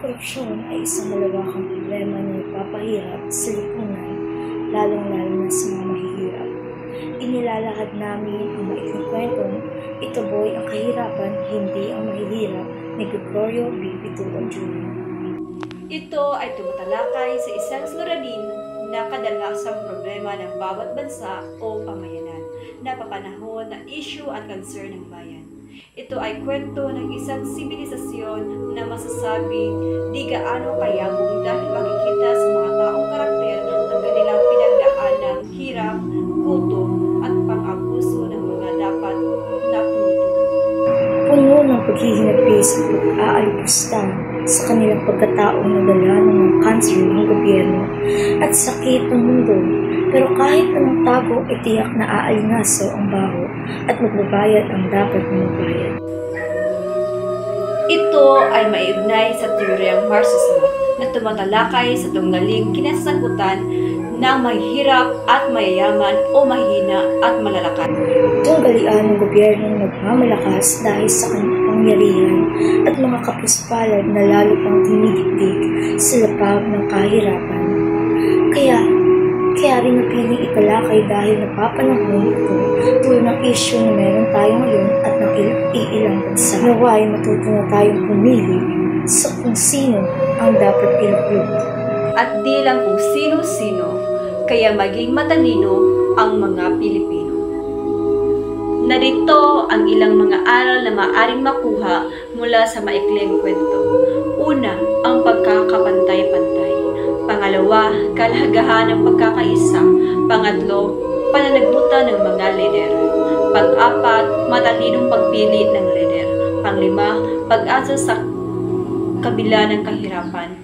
korupsyon ay isang malawakang problema na nagpapahirap sa lipunan, lalong-lalo na sa mga mahihirap. Inilalahad namin ang maikling kwentong Ito Boy ang Kahirapan, Hindi ang Mahihirap ni Gregorio B. Pituon Jr. Ito ay tumatalakay sa isang suliranin na kadalasang problema ng bawat bansa o pamayanan na papanahon na issue at concern ng bayan. Ito ay kwento ng isang sibilisasyon na masasabing di gaano kayabong dahil makikita sa mga taong karakter ang kanilang pinagdaan ng hirap, gutom at pang-abuso ng mga dapat na tumutulong. Puno ng paghihinapis at pag-aalipusta sa kanilang pagkataong nagala ng mga kanser ng gobyerno at sakit ng mundo. Pero kahit anong tago ay tiyak na aalingaso ang baho at magbabayad ang dapat na magbayad. Ito ay maiugnay sa teoryang Marxismo na tumatalakay sa tunggaling kinasasagutan ng mahihirap at mayayaman o mahina at malalakas. Tunggalian ng gobyernong nagmamalakas dahil sa kanyang pangyarihan at mga kapuspalad na lalo pang tumidikdik sa lapag ng kahirapan. Kaya rin napiling italakay dahil napapanahon ito tulad ng issue na meron tayo ngayon at ng ilang bansa. Naway matuto na tayong pumili sa kung sino ang dapat ilugod. At di lang kung sino-sino, kaya maging matalino ang mga Pilipino. Narito ang ilang mga aral na maaaring makuha mula sa maikling kwento. Una, ang pagkakapantay-pantay. Pangalawa, kalagahan ng pagkakaisa. Pangatlo, pananagutan ng mga lider. Pang-apat, matalinong pagpili ng lider. Panglima, pag-asa sa kabila ng kahirapan.